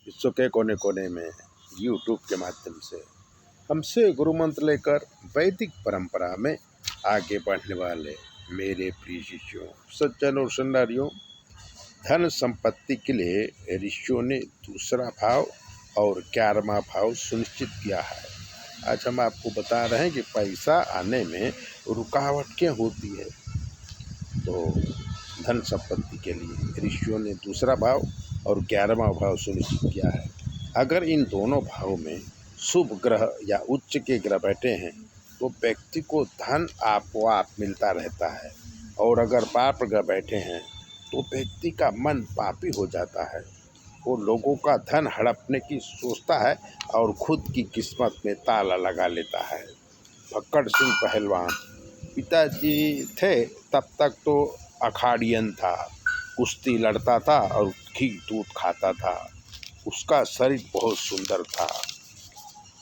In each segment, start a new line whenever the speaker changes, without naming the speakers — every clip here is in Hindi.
विश्व के कोने कोने में यूट्यूब के माध्यम से हमसे गुरु मंत्र लेकर वैदिक परंपरा में आगे बढ़ने वाले मेरे प्रिय शिष्यों, सज्जन और सुंदरियों, धन संपत्ति के लिए ऋषियों ने दूसरा भाव और 11वां भाव सुनिश्चित किया है। आज हम आपको बता रहे हैं कि पैसा आने में रुकावट क्या होती है। तो धन संपत्ति के लिए ऋषियों ने दूसरा भाव और 11वां भाव सुनिश्चित किया है। अगर इन दोनों भावों में शुभ ग्रह या उच्च के ग्रह बैठे हैं तो व्यक्ति को धन आपो-आप मिलता रहता है, और अगर पाप ग्रह बैठे हैं तो व्यक्ति का मन पापी हो जाता है। वो लोगों का धन हड़पने की सोचता है और खुद की किस्मत में ताला लगा लेता है। फक्कड़ सिंह पहलवान पिताजी थे तब तक तो अखाड़ियन था, कुश्ती लड़ता था और घी दूध खाता था। उसका शरीर बहुत सुंदर था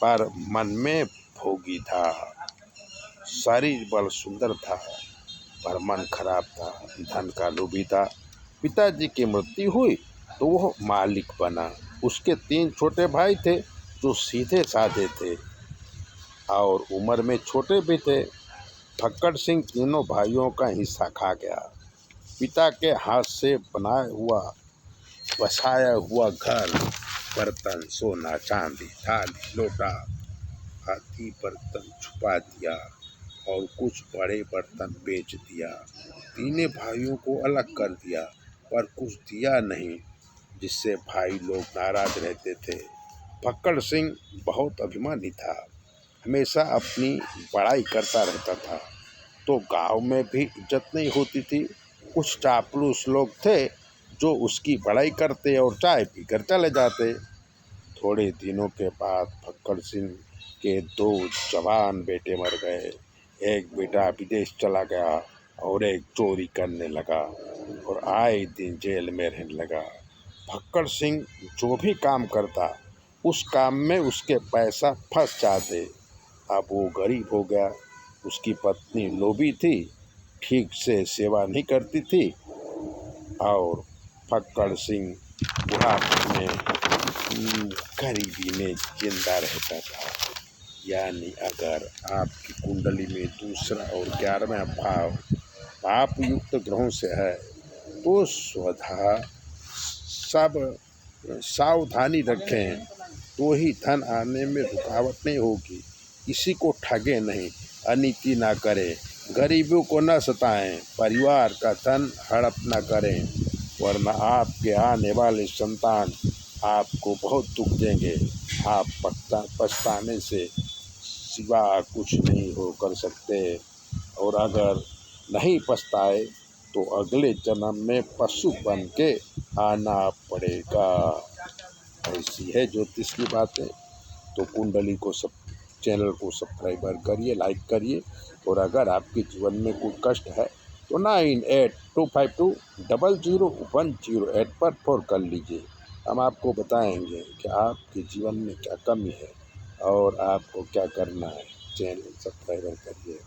पर मन में भोगी था। शरीर बड़ा सुंदर था पर मन खराब था, धन का लोभी था। पिताजी की मृत्यु हुई तो वह मालिक बना। उसके 3 छोटे भाई थे जो सीधे साधे थे और उम्र में छोटे भी थे। फक्कड़ सिंह तीनों भाइयों का हिस्सा खा गया। पिता के हाथ से बनाया हुआ बसाया हुआ घर, बर्तन, सोना चांदी, थाली लोटा आदि बर्तन छुपा दिया और कुछ बड़े बर्तन बेच दिया। तीनों भाइयों को अलग कर दिया पर कुछ दिया नहीं, जिससे भाई लोग नाराज रहते थे। फक्कड़ सिंह बहुत अभिमानी था, हमेशा अपनी बड़ाई करता रहता था, तो गांव में भी इज्जत नहीं होती थी। कुछ चापलूस लोग थे जो उसकी बड़ाई करते और चाय पीकर चले जाते। थोड़े दिनों के बाद फक्कड़ सिंह के 2 जवान बेटे मर गए। एक बेटा विदेश चला गया और एक चोरी करने लगा और आए दिन जेल में रहने लगा। फक्कड़ सिंह जो भी काम करता उस काम में उसके पैसा फंस जाते। अब वो गरीब हो गया। उसकी पत्नी लोभी थी, ठीक से सेवा नहीं करती थी और फक्कड़ सिंह बुढ़ापे में गरीबी में जिंदा रहता था। यानी अगर आपकी कुंडली में दूसरा और 11वां भाव पाप युक्त ग्रहों से है तो स्वतः सब सावधानी रखें तो ही धन आने में रुकावट नहीं होगी। किसी को ठगे नहीं, अनीति ना करें, गरीबों को न सताएं, परिवार का धन हड़प न करें, वरना आपके आने वाले संतान आपको बहुत दुख देंगे। आप पछताने से सिवा कुछ नहीं हो कर सकते, और अगर नहीं पछताए तो अगले जन्म में पशु बन के आना पड़ेगा। ऐसी है ज्योतिष की बातें। तो कुंडली को चैनल को सब्सक्राइब करिए, लाइक करिए, और अगर आपके जीवन में कोई कष्ट है तो 9825200108 पर फ़ोन कर लीजिए। हम आपको बताएंगे कि आपके जीवन में क्या कमी है और आपको क्या करना है। चैनल सब्सक्राइब करिए।